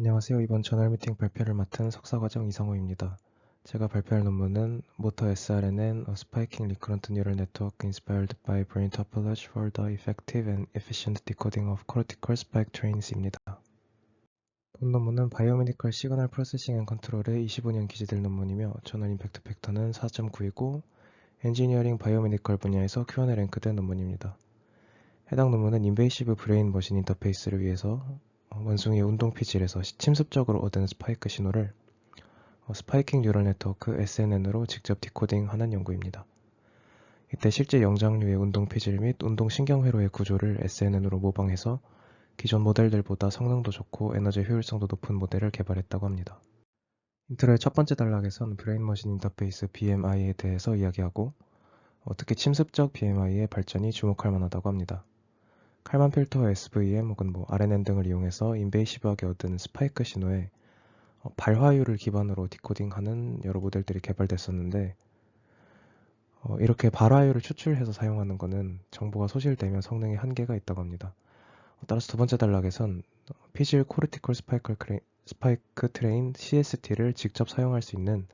안녕하세요. 이번 저널 미팅 발표를 맡은 석사과정 이성호입니다. 제가 발표할 논문은 Motor SRNN, a spiking recurrent neural network inspired by brain topology for the effective and efficient decoding of cortical spike trains입니다. 본 논문은 바이오메디컬 시그널 프로세싱 앤 컨트롤의 25년 기재될 논문이며 저널 임팩트 팩터는 4.9이고 엔지니어링 바이오메디컬 분야에서 Q&A 랭크된 논문입니다. 해당 논문은 인베이시브 브레인 머신 인터페이스를 위해서 원숭이의 운동 피질에서 침습적으로 얻은 스파이크 신호를 스파이킹 뉴럴 네트워크 SNN으로 직접 디코딩하는 연구입니다. 이때 실제 영장류의 운동 피질 및 운동 신경회로의 구조를 SNN으로 모방해서 기존 모델들보다 성능도 좋고 에너지 효율성도 높은 모델을 개발했다고 합니다. 인트로의 첫 번째 단락에선 브레인 머신 인터페이스 BMI에 대해서 이야기하고 특히 침습적 BMI의 발전이 주목할 만하다고 합니다. 칼만 필터 SVM 혹은 RNN 등을 이용해서 인베이시브하게 얻은 스파이크 신호에 발화율을 기반으로 디코딩하는 여러 모델들이 개발됐었는데 이렇게 발화율을 추출해서 사용하는 것은 정보가 소실되면 성능에 한계가 있다고 합니다. 따라서 두 번째 단락에선 피질 코르티컬 스파이크 트레인 CST를 직접 사용할 수 있는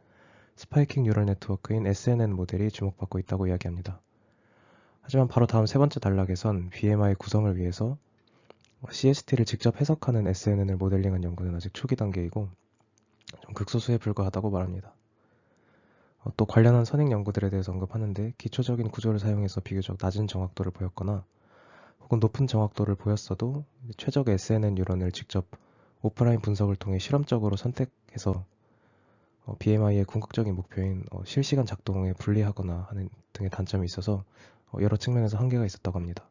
스파이킹 뉴럴 네트워크인 SNN 모델이 주목받고 있다고 이야기합니다. 하지만 바로 다음 세 번째 단락에선 BMI 구성을 위해서 CST를 직접 해석하는 SNN을 모델링한 연구는 아직 초기 단계이고 좀 극소수에 불과하다고 말합니다. 또 관련한 선행 연구들에 대해서 언급하는데 기초적인 구조를 사용해서 비교적 낮은 정확도를 보였거나 혹은 높은 정확도를 보였어도 최적의 SNN 뉴런을 직접 오프라인 분석을 통해 실험적으로 선택해서 BMI의 궁극적인 목표인 실시간 작동에 불리하거나 하는 등의 단점이 있어서 여러 측면에서 한계가 있었다고 합니다.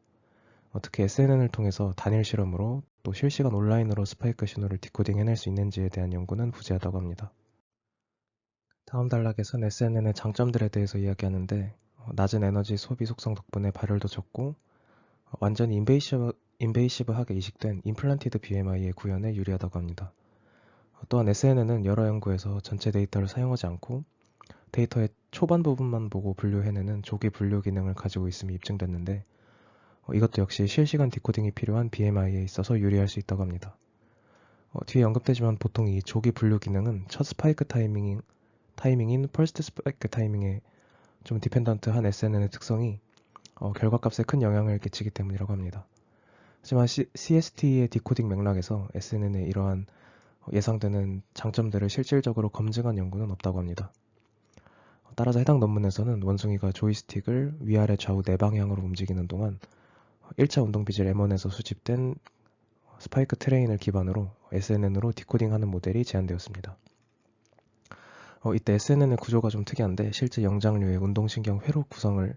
특히 SNN을 통해서 단일 실험으로 또 실시간 온라인으로 스파이크 신호를 디코딩 해낼 수 있는지에 대한 연구는 부재하다고 합니다. 다음 단락에선 SNN의 장점들에 대해서 이야기하는데 낮은 에너지 소비 속성 덕분에 발열도 적고 완전히 인베이시브하게 이식된 임플란티드 BMI의 구현에 유리하다고 합니다. 또한 SNN은 여러 연구에서 전체 데이터를 사용하지 않고 데이터의 초반 부분만 보고 분류해내는 조기 분류 기능을 가지고 있음이 입증됐는데 이것도 역시 실시간 디코딩이 필요한 BMI에 있어서 유리할 수 있다고 합니다. 뒤에 언급되지만 보통 이 조기 분류 기능은 첫 스파이크 타이밍인 퍼스트 스파이크 타이밍에 좀 디펜던트한 SNN의 특성이 결과값에 큰 영향을 끼치기 때문이라고 합니다. 하지만 CST의 디코딩 맥락에서 SNN의 이러한 예상되는 장점들을 실질적으로 검증한 연구는 없다고 합니다. 따라서 해당 논문에서는 원숭이가 조이스틱을 위아래 좌우 네 방향으로 움직이는 동안 1차 운동비질 M1에서 수집된 스파이크 트레인을 기반으로 SNN으로 디코딩하는 모델이 제안되었습니다. 이때 SNN의 구조가 좀 특이한데 실제 영장류의 운동신경 회로 구성을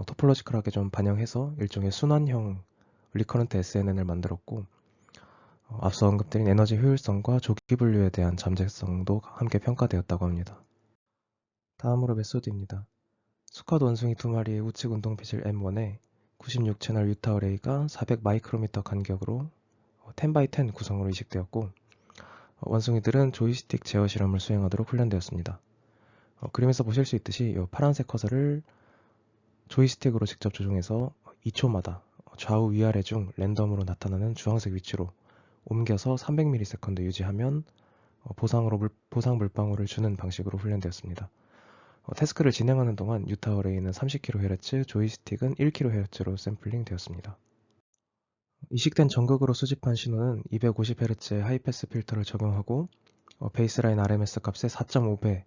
토폴로지컬하게 좀 반영해서 일종의 순환형 리커런트 SNN을 만들었고 앞서 언급드린 에너지 효율성과 조기 분류에 대한 잠재성도 함께 평가되었다고 합니다. 다음으로 메소드입니다. 수컷 원숭이 2마리의 우측 운동비질 M1에 96채널 유타 어레이가 400 마이크로미터 간격으로 10x10 구성으로 이식되었고 원숭이들은 조이스틱 제어 실험을 수행하도록 훈련되었습니다. 그림에서 보실 수 있듯이 이 파란색 커서를 조이스틱으로 직접 조종해서 2초마다 좌우 위아래 중 랜덤으로 나타나는 주황색 위치로 옮겨서 300ms 유지하면 보상 물방울을 주는 방식으로 훈련되었습니다. 태스크를 진행하는 동안 유타 어레이는 30kHz, 조이스틱은 1kHz로 샘플링 되었습니다. 이식된 전극으로 수집한 신호는 250Hz의 하이패스 필터를 적용하고 베이스라인 RMS 값의 4.5배의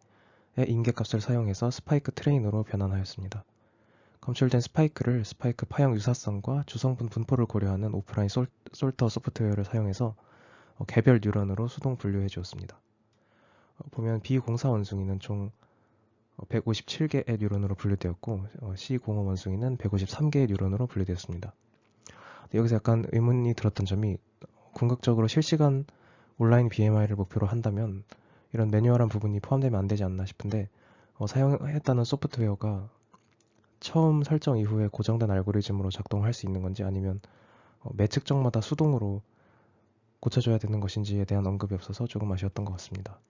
인계값을 사용해서 스파이크 트레인으로 변환하였습니다. 검출된 스파이크를 스파이크 파형 유사성과 주성분 분포를 고려하는 오프라인 솔터 소프트웨어를 사용해서 개별 뉴런으로 수동 분류해 주었습니다. 보면 B04 원숭이는 총 157개의 뉴런으로 분류되었고 C05 원숭이는 153개의 뉴런으로 분류되었습니다. 여기서 약간 의문이 들었던 점이 궁극적으로 실시간 온라인 BMI를 목표로 한다면 이런 매뉴얼한 부분이 포함되면 안 되지 않나 싶은데 사용했다는 소프트웨어가 처음 설정 이후에 고정된 알고리즘으로 작동할 수 있는 건지 아니면 매 측정마다 수동으로 고쳐줘야 되는 것인지에 대한 언급이 없어서 조금 아쉬웠던 것 같습니다.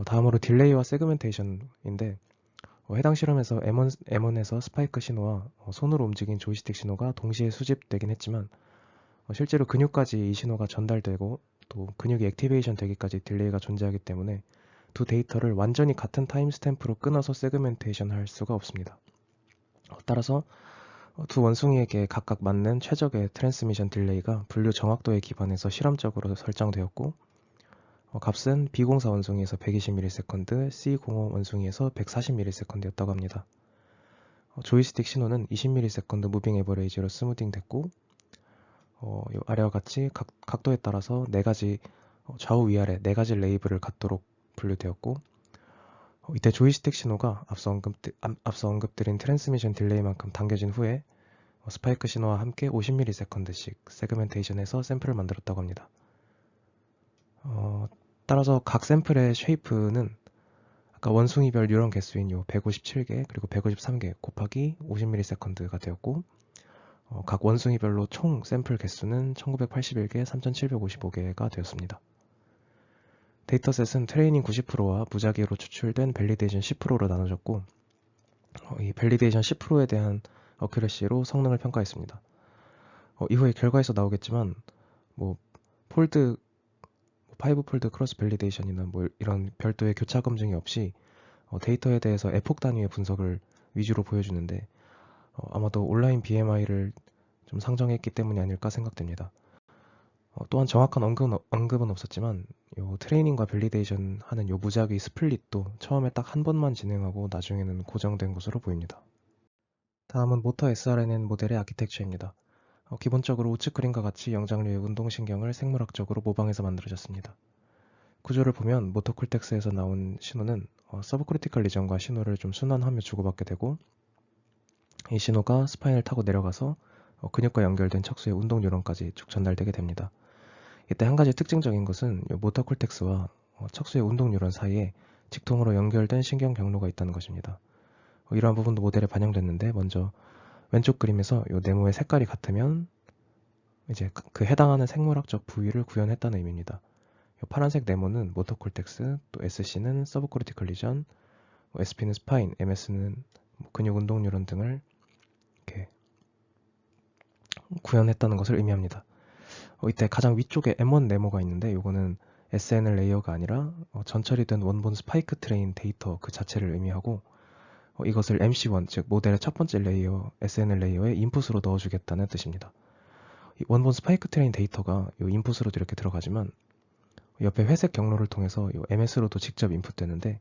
다음으로 딜레이와 세그멘테이션인데 해당 실험에서 M1에서 스파이크 신호와 손으로 움직인 조이스틱 신호가 동시에 수집되긴 했지만 실제로 근육까지 이 신호가 전달되고 또 근육이 액티베이션 되기까지 딜레이가 존재하기 때문에 두 데이터를 완전히 같은 타임스탬프로 끊어서 세그멘테이션 할 수가 없습니다. 따라서 두 원숭이에게 각각 맞는 최적의 트랜스미션 딜레이가 분류 정확도에 기반해서 실험적으로 설정되었고, 값은 B04 원숭이에서 120ms, C05 원숭이에서 140ms였다고 합니다. 조이스틱 신호는 20ms 무빙 에버레이지로 스무딩 됐고, 아래와 같이 각도에 따라서 4가지 좌우 위아래 4가지 레이블을 갖도록 분류되었고, 이때 조이스틱 신호가 앞서 언급드린 트랜스미션 딜레이만큼 당겨진 후에 스파이크 신호와 함께 50ms씩 세그멘테이션해서 샘플을 만들었다고 합니다. 따라서 각 샘플의 쉐이프는 아까 원숭이별 뉴런 개수인 요 157개 그리고 153개 곱하기 50ms가 되었고, 각 원숭이별로 총 샘플 개수는 1981개, 3755개가 되었습니다. 데이터셋은 트레이닝 90%와 무작위로 추출된 밸리데이션 10%로 나눠졌고, 이 밸리데이션 10%에 대한 어큐러시로 성능을 평가했습니다. 이후에 결과에서 나오겠지만 폴드 5폴드 크로스 밸리데이션이나 이런 별도의 교차 검증이 없이 데이터에 대해서 에폭 단위의 분석을 위주로 보여주는데, 아마도 온라인 BMI를 좀 상정했기 때문이 아닐까 생각됩니다. 또한 정확한 언급은 없었지만 요 트레이닝과 밸리데이션 하는 요 무작위 스플릿도 처음에 딱 한 번만 진행하고 나중에는 고정된 것으로 보입니다. 다음은 모터 SRNN 모델의 아키텍처입니다. 기본적으로 우측 그림과 같이 영장류의 운동신경을 생물학적으로 모방해서 만들어졌습니다. 구조를 보면 모터콜텍스에서 나온 신호는 서브크리티컬 리전과 신호를 좀 순환하며 주고받게 되고, 이 신호가 스파인을 타고 내려가서 근육과 연결된 척수의 운동 뉴런까지 쭉 전달되게 됩니다. 이때 한 가지 특징적인 것은 모터콜텍스와 척수의 운동 뉴런 사이에 직통으로 연결된 신경 경로가 있다는 것입니다. 이러한 부분도 모델에 반영됐는데, 먼저 왼쪽 그림에서 이 네모의 색깔이 같으면 이제 그 해당하는 생물학적 부위를 구현했다는 의미입니다. 파란색 네모는 모터콜텍스, 또 SC는 서브코르티컬 리전, SP는 스파인, MS는 근육 운동 뉴런 등을 이렇게 구현했다는 것을 의미합니다. 이때 가장 위쪽에 M1 네모가 있는데, 이거는 SNL 레이어가 아니라 전처리 된 원본 스파이크 트레인 데이터 그 자체를 의미하고, 이것을 MC1, 즉 모델의 첫 번째 레이어 SNL 레이어에 인풋으로 넣어주겠다는 뜻입니다. 원본 스파이크 트레인 데이터가 이 인풋으로도 이렇게 들어가지만 옆에 회색 경로를 통해서 이 MS로도 직접 인풋되는데,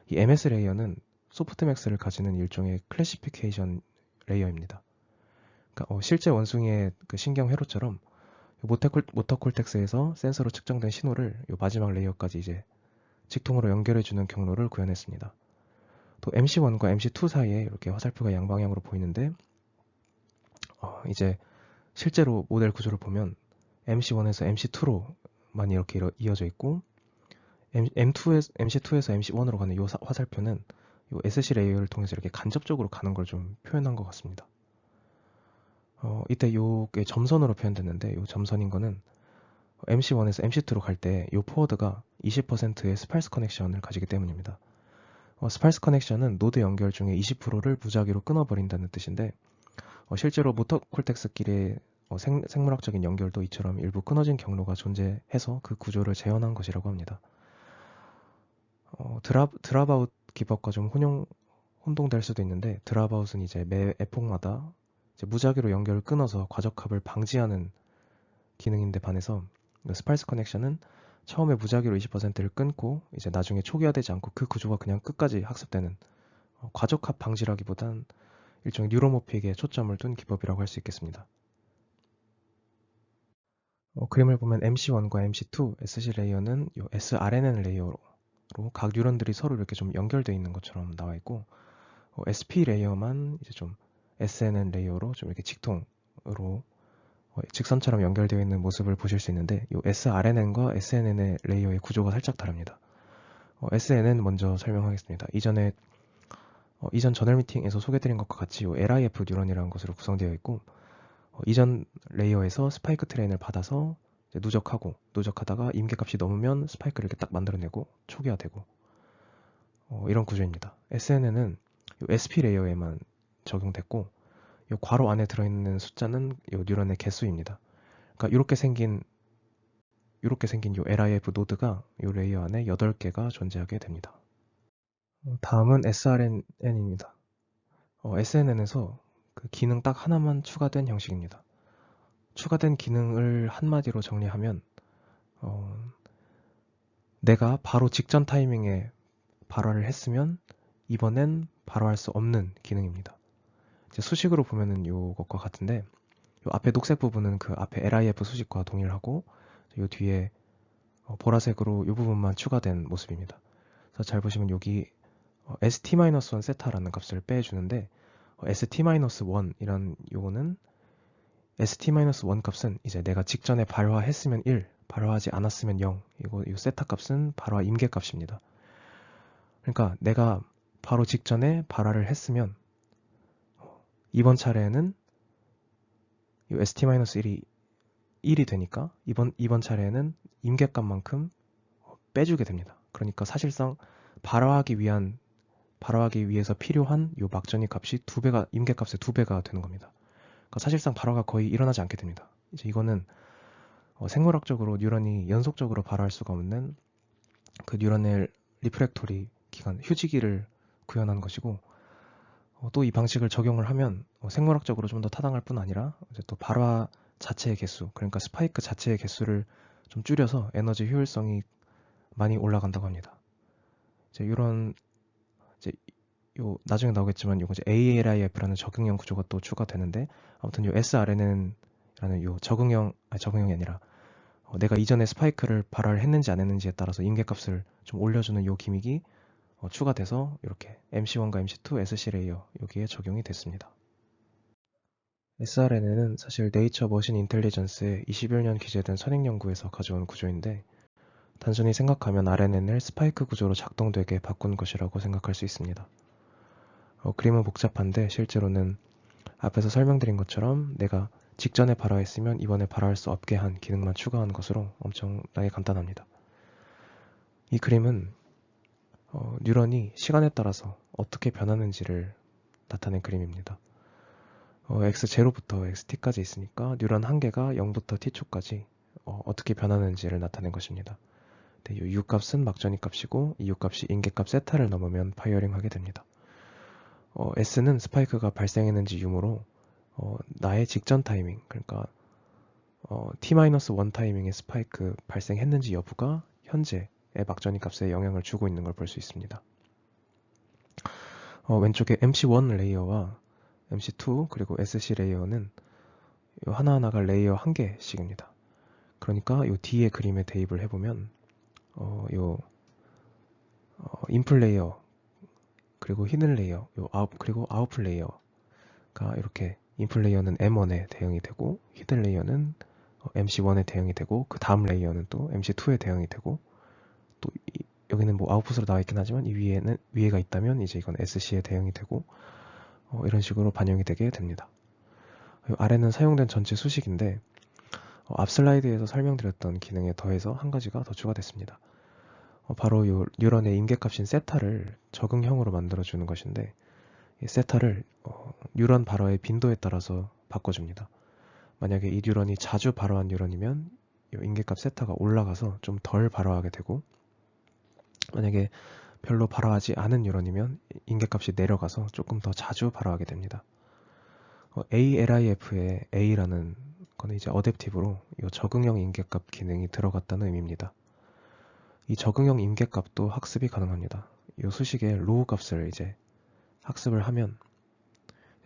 이 MS 레이어는 소프트맥스를 가지는 일종의 클래시피케이션 레이어입니다. 그러니까 실제 원숭이의 그 신경 회로처럼 모터콜텍스에서 센서로 측정된 신호를 이 마지막 레이어까지 이제 직통으로 연결해주는 경로를 구현했습니다. 또 MC1과 MC2 사이에 이렇게 화살표가 양방향으로 보이는데, 이제 실제로 모델 구조를 보면 MC1에서 MC2로만 이렇게 이어져 있고, MC2에서 MC1으로 가는 이 화살표는 이 SC 레이어를 통해서 이렇게 간접적으로 가는 걸 좀 표현한 것 같습니다. 이때 요게 점선으로 표현됐는데, 요 점선인 거는 MC1에서 MC2로 갈 때 요 포워드가 20%의 스팔스 커넥션을 가지기 때문입니다. 스팔스 커넥션은 노드 연결 중에 20%를 무작위로 끊어버린다는 뜻인데, 실제로 모터콜텍스끼리의 생물학적인 연결도 이처럼 일부 끊어진 경로가 존재해서 그 구조를 재현한 것이라고 합니다. 드랍아웃 기법과 좀 혼동될 수도 있는데, 드랍아웃은 이제 매 에폭마다 이제 무작위로 연결을 끊어서 과적합을 방지하는 기능인데 반해서 스팔스 커넥션은 처음에 무작위로 20%를 끊고 이제 나중에 초기화되지 않고 그 구조가 그냥 끝까지 학습되는 과적합 방지라기보단 일종의 뉴로모픽에 초점을 둔 기법이라고 할 수 있겠습니다. 그림을 보면 MC1과 MC2, SC 레이어는 이 sRNN 레이어로 각 뉴런들이 서로 이렇게 좀 연결되어 있는 것처럼 나와 있고, SP 레이어만 이제 좀 SNN 레이어로 좀 이렇게 직통으로 직선처럼 연결되어 있는 모습을 보실 수 있는데, 이 sRNN과 SNN의 레이어의 구조가 살짝 다릅니다. SNN 먼저 설명하겠습니다. 이전 저널 미팅에서 소개드린 것과 같이 이 LIF 뉴런이라는 것으로 구성되어 있고, 이전 레이어에서 스파이크 트레인을 받아서 이제 누적하다가 임계값이 넘으면 스파이크를 이렇게 딱 만들어내고 초기화되고, 이런 구조입니다. SNN은 SP 레이어에만 적용됐고, 이 괄호 안에 들어있는 숫자는 이 뉴런의 개수입니다. 그러니까 이렇게 생긴 이렇게 생긴 요 LIF 노드가 요 레이어 안에 8개가 존재하게 됩니다. 다음은 SRNN입니다. SNN에서 그 기능 딱 하나만 추가된 형식입니다. 추가된 기능을 한마디로 정리하면 내가 바로 직전 타이밍에 발화를 했으면 이번엔 발화할 수 없는 기능입니다. 이제 수식으로 보면은 요것과 같은데 요 앞에 녹색 부분은 그 앞에 LIF 수식과 동일하고 요 뒤에 보라색으로 이 부분만 추가된 모습입니다. 그래서 잘 보시면 여기 st-1 세타라는 값을 빼주는데 st-1이란 요거는 st-1 값은 이제 내가 직전에 발화했으면 1, 발화하지 않았으면 0. 이 세타 값은 발화 임계 값입니다. 그러니까 내가 바로 직전에 발화를 했으면 이번 차례에는 이 st-1이 1이 되니까 이번 차례에는 임계값만큼 빼주게 됩니다. 그러니까 사실상 발화하기 위해서 필요한 이 막전이 값이 임계값의 2배가 되는 겁니다. 그러니까 사실상 발화가 거의 일어나지 않게 됩니다. 이제 이거는 생물학적으로 뉴런이 연속적으로 발화할 수가 없는 그 뉴런의 리프렉토리 기간, 휴지기를 구현한 것이고 또 이 방식을 적용을 하면 생물학적으로 좀 더 타당할 뿐 아니라 이제 또 발화 자체의 개수, 그러니까 스파이크 자체의 개수를 좀 줄여서 에너지 효율성이 많이 올라간다고 합니다. 이제 나중에 나오겠지만 요거 이제 ALIF라는 적응형 구조가 또 추가되는데 아무튼 요 SRNN이라는 요 적응형이 아니라 내가 이전에 스파이크를 발화를 했는지 안 했는지에 따라서 임계값을 좀 올려주는 요 기믹이 추가돼서 이렇게 MC1과 MC2 SC 레이어 여기에 적용이 됐습니다. SRNN은 사실 네이처 머신 인텔리전스의 21년 기재된 선행 연구에서 가져온 구조인데 단순히 생각하면 RNN을 스파이크 구조로 작동되게 바꾼 것이라고 생각할 수 있습니다. 그림은 복잡한데 실제로는 앞에서 설명드린 것처럼 내가 직전에 발화했으면 이번에 발화할 수 없게 한 기능만 추가한 것으로 엄청나게 간단합니다. 이 그림은 뉴런이 시간에 따라서 어떻게 변하는지를 나타낸 그림입니다. x0부터 xt까지 있으니까 뉴런 한 개가 0부터 t초까지 어떻게 변하는지를 나타낸 것입니다. 이 u값은 막전이 값이고 이 u값이 임계값 세타를 넘으면 파이어링 하게 됩니다. s는 스파이크가 발생했는지 유무로 나의 직전 타이밍, 그러니까 t-1 타이밍에 스파이크 발생했는지 여부가 현재의 막전이 값에 영향을 주고 있는 걸 볼 수 있습니다. 왼쪽에 MC1 레이어와 MC2 그리고 SC 레이어는 하나하나가 레이어 한 개씩입니다. 그러니까 이 뒤에 그림에 대입을 해보면 인풀 레이어 그리고 히든 레이어 그리고 아웃풀 레이어가 이렇게 인풀 레이어는 M1에 대응이 되고 히든 레이어는 MC1에 대응이 되고 그 다음 레이어는 또 MC2에 대응이 되고 또 여기는 뭐 아웃풋으로 나와 있긴 하지만 이 위에가 있다면 이제 이건 SC에 대응이 되고 이런 식으로 반영이 되게 됩니다. 아래는 사용된 전체 수식인데 앞 슬라이드에서 설명드렸던 기능에 더해서 한 가지가 더 추가됐습니다. 바로 이 뉴런의 임계값인 세타를 적응형으로 만들어주는 것인데 이 세타를 뉴런 발화의 빈도에 따라서 바꿔줍니다. 만약에 이 뉴런이 자주 발화한 뉴런이면 이 임계값 세타가 올라가서 좀 덜 발화하게 되고 만약에 별로 발화하지 않은 뉴런이면 임계값이 내려가서 조금 더 자주 발화하게 됩니다. ALIF의 A라는 거는 이제 어댑티브로 이 적응형 임계값 기능이 들어갔다는 의미입니다. 이 적응형 임계값도 학습이 가능합니다. 이 수식의 로우 값을 이제 학습을 하면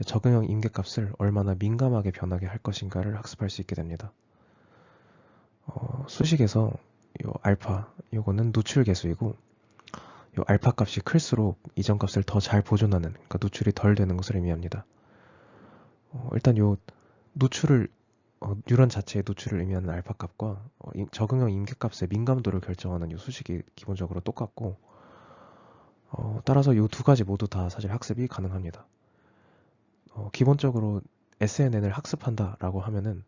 적응형 임계값을 얼마나 민감하게 변하게 할 것인가를 학습할 수 있게 됩니다. 수식에서 이 알파, 요거는 누출 계수이고 이 알파 값이 클수록 이전 값을 더 잘 보존하는, 그러니까 누출이 덜 되는 것을 의미합니다. 일단 요 누출을 뉴런 자체의 누출을 의미하는 알파 값과 적응형 임계값의 민감도를 결정하는 이 수식이 기본적으로 똑같고 따라서 이 두 가지 모두 다 사실 학습이 가능합니다. 기본적으로 SNN을 학습한다라고 하면은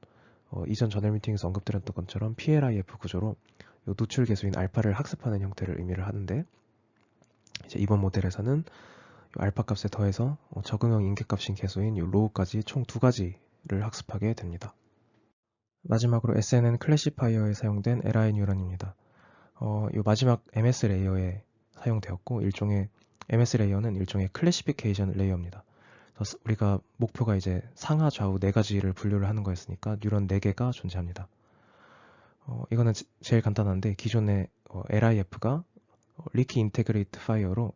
이전 저널 미팅에서 언급드렸던 것처럼 PLIF 구조로 이 누출 계수인 알파를 학습하는 형태를 의미를 하는데 이제 이번 모델에서는 이 알파 값에 더해서 적응형 임계값인 계수인 이 로우까지 총 두 가지를 학습하게 됩니다. 마지막으로 SNN 클래시파이어에 사용된 LI 뉴런입니다. 이 마지막 MS 레이어에 사용되었고 일종의 MS 레이어는 일종의 클래시피케이션 레이어입니다. 그래서 우리가 목표가 이제 상하 좌우 네 가지를 분류를 하는 거였으니까 뉴런 4개가 존재합니다. 이거는 제일 간단한데 기존의 LIF가 리키 인테그레이트 파이어로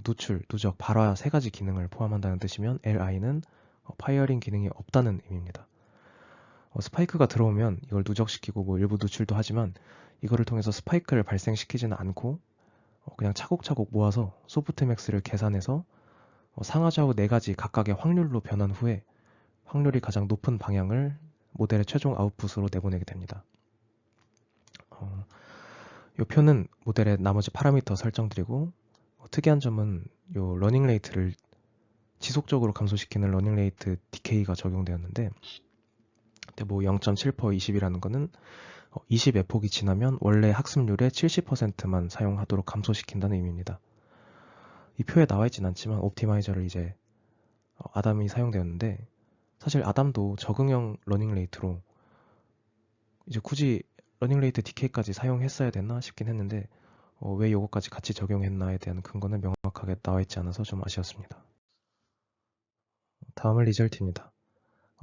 누출, 누적, 발화 3가지 기능을 포함한다는 뜻이면 LI는 파이어링 기능이 없다는 의미입니다. 스파이크가 들어오면 이걸 누적시키고 뭐 일부 누출도 하지만 이거를 통해서 스파이크를 발생시키지는 않고 그냥 차곡차곡 모아서 소프트맥스를 계산해서 상하좌우 4가지 각각의 확률로 변한 후에 확률이 가장 높은 방향을 모델의 최종 아웃풋으로 내보내게 됩니다. 이 표는 모델의 나머지 파라미터 설정들이고 특이한 점은 이 러닝 레이트를 지속적으로 감소시키는 러닝 레이트 디케이가 적용되었는데 뭐 0.7% 20이라는 거는 20의 폭이 지나면 원래 학습률의 70%만 사용하도록 감소시킨다는 의미입니다. 이 표에 나와 있진 않지만 옵티마이저를 이제 아담이 사용되었는데 사실 아담도 적응형 러닝 레이트로 이제 굳이 러닝 레이트 디케이까지 사용했어야 됐나 싶긴 했는데 왜 이것까지 같이 적용했나에 대한 근거는 명확하게 나와 있지 않아서 좀 아쉬웠습니다. 다음은 리절트입니다.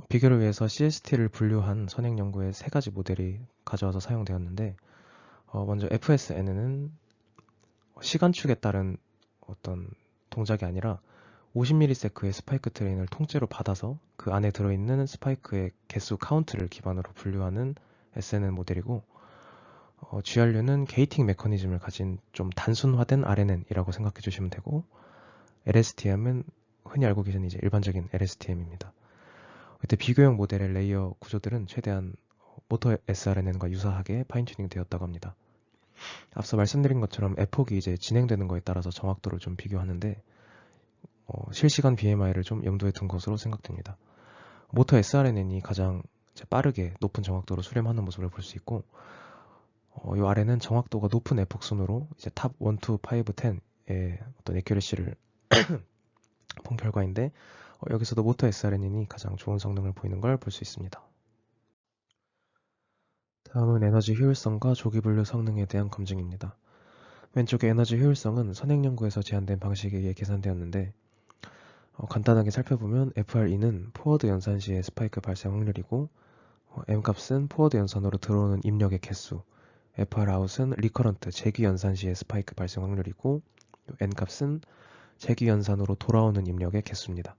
비교를 위해서 CST를 분류한 선행 연구의 3가지 모델이 가져와서 사용되었는데 먼저 FSN은 시간축에 따른 어떤 동작이 아니라 50ms의 스파이크 트레인을 통째로 받아서 그 안에 들어있는 스파이크의 개수 카운트를 기반으로 분류하는 SNN 모델이고 GRU는 게이팅 메커니즘을 가진 좀 단순화된 RNN이라고 생각해 주시면 되고 LSTM은 흔히 알고 계신 이제 일반적인 LSTM입니다. 이때 비교형 모델의 레이어 구조들은 최대한 모터 sRNN과 유사하게 파인튜닝 되었다고 합니다. 앞서 말씀드린 것처럼 에폭이 이제 진행되는 거에 따라서 정확도를 좀 비교하는데 실시간 BMI를 좀 염두에 둔 것으로 생각됩니다. 모터 sRNN이 가장 빠르게 높은 정확도로 수렴하는 모습을 볼 수 있고 이 아래는 정확도가 높은 에폭 순으로 이제 탑 1, 2, 5, 10의 어떤 에큐레시를 본 결과인데 여기서도 모터 sRNN이 가장 좋은 성능을 보이는 걸 볼 수 있습니다. 다음은 에너지 효율성과 조기 분류 성능에 대한 검증입니다. 왼쪽의 에너지 효율성은 선행 연구에서 제한된 방식에 의해 계산되었는데 간단하게 살펴보면 FRE는 포워드 연산 시의 스파이크 발생 확률이고 M값은 포워드 연산으로 들어오는 입력의 개수, FROut은 리커런트 재귀 연산 시의 스파이크 발생 확률이고 N값은 재귀 연산으로 돌아오는 입력의 개수입니다.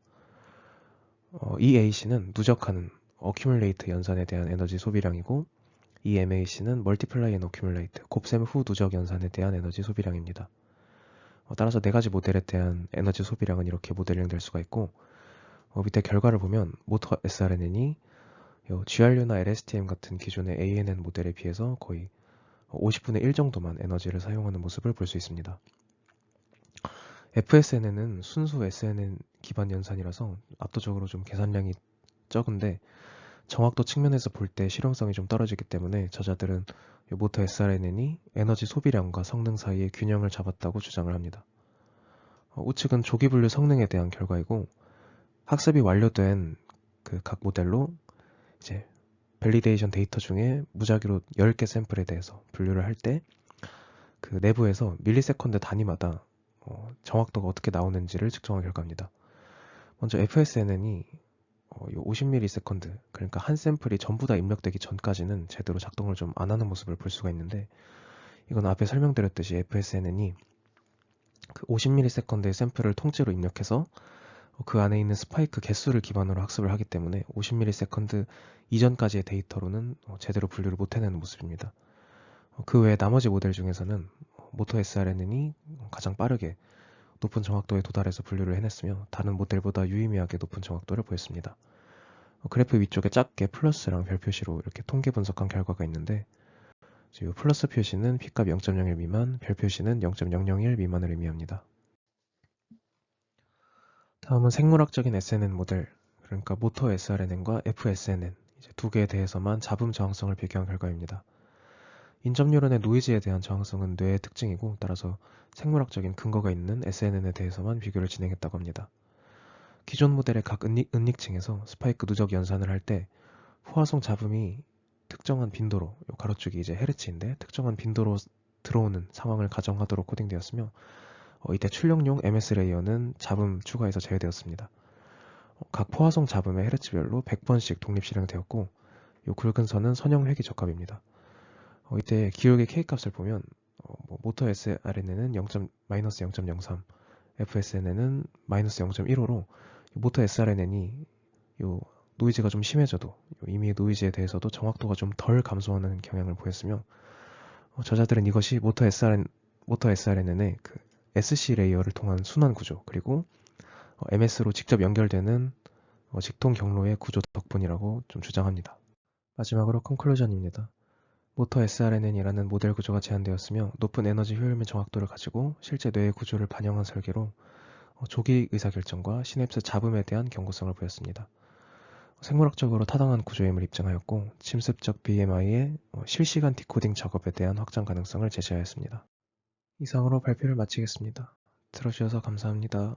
EAC는 누적하는 어큐뮬레이트 연산에 대한 에너지 소비량이고 EMAC는 멀티플라이 앤 어큐뮬레이트 곱셈 후 누적 연산에 대한 에너지 소비량입니다. 따라서 4가지 모델에 대한 에너지 소비량은 이렇게 모델링 될 수가 있고 밑에 결과를 보면 모터 sRNN이 GRU나 LSTM 같은 기존의 ANN 모델에 비해서 거의 50분의 1 정도만 에너지를 사용하는 모습을 볼 수 있습니다. FSNN은 순수 SNN 기반 연산이라서 압도적으로 좀 계산량이 적은데 정확도 측면에서 볼 때 실용성이 좀 떨어지기 때문에 저자들은 모터 sRNN이 에너지 소비량과 성능 사이의 균형을 잡았다고 주장을 합니다. 우측은 조기 분류 성능에 대한 결과이고 학습이 완료된 그 각 모델로 이제 밸리데이션 데이터 중에 무작위로 10개 샘플에 대해서 분류를 할 때 그 내부에서 밀리세컨드 단위마다 정확도가 어떻게 나오는지를 측정한 결과입니다. 먼저 FSNN이 50ms, 그러니까 한 샘플이 전부 다 입력되기 전까지는 제대로 작동을 좀 안 하는 모습을 볼 수가 있는데 이건 앞에 설명드렸듯이 FSNN이 그 50ms의 샘플을 통째로 입력해서 그 안에 있는 스파이크 개수를 기반으로 학습을 하기 때문에 50ms 이전까지의 데이터로는 제대로 분류를 못 해내는 모습입니다. 그 외에 나머지 모델 중에서는 모터 sRNN이 가장 빠르게 높은 정확도에 도달해서 분류를 해냈으며 다른 모델보다 유의미하게 높은 정확도를 보였습니다. 그래프 위쪽에 작게 플러스랑 별 표시로 이렇게 통계 분석한 결과가 있는데 이 플러스 표시는 P값 0.01 미만, 별 표시는 0.001 미만을 의미합니다. 다음은 생물학적인 SNN 모델, 그러니까 모터 sRNN과 FSNN 이제 2개에 대해서만 잡음 저항성을 비교한 결과입니다. 인접 뉴런의 노이즈에 대한 저항성은 뇌의 특징이고 따라서 생물학적인 근거가 있는 SNN에 대해서만 비교를 진행했다고 합니다. 기존 모델의 각 은닉층에서 스파이크 누적 연산을 할 때 포화성 잡음이 특정한 빈도로, 요 가로축이 이제 헤르츠인데 특정한 빈도로 들어오는 상황을 가정하도록 코딩되었으며 이때 출력용 MS 레이어는 잡음 추가에서 제외되었습니다. 각 포화성 잡음의 헤르츠별로 100번씩 독립 실행되었고 요 굵은 선은 선형 회귀 적합입니다. 이때 기울기 K값을 보면 모터 SRN에는 마이너스 0.03, FSN에는 마이너스 0.15로 모터 SRN이 요 노이즈가 좀 심해져도 이미 노이즈에 대해서도 정확도가 좀 덜 감소하는 경향을 보였으며 저자들은 이것이 모터 SRN의 그 SC 레이어를 통한 순환 구조 그리고 MS로 직접 연결되는 직통 경로의 구조 덕분이라고 좀 주장합니다. 마지막으로 컨클루전입니다. 모터 SRNN이라는 모델 구조가 제안되었으며 높은 에너지 효율 정확도를 가지고 실제 뇌의 구조를 반영한 설계로 조기 의사결정과 시냅스 잡음에 대한 경고성을 보였습니다. 생물학적으로 타당한 구조임을 입증하였고 침습적 BMI의 실시간 디코딩 작업에 대한 확장 가능성을 제시하였습니다. 이상으로 발표를 마치겠습니다. 들어주셔서 감사합니다.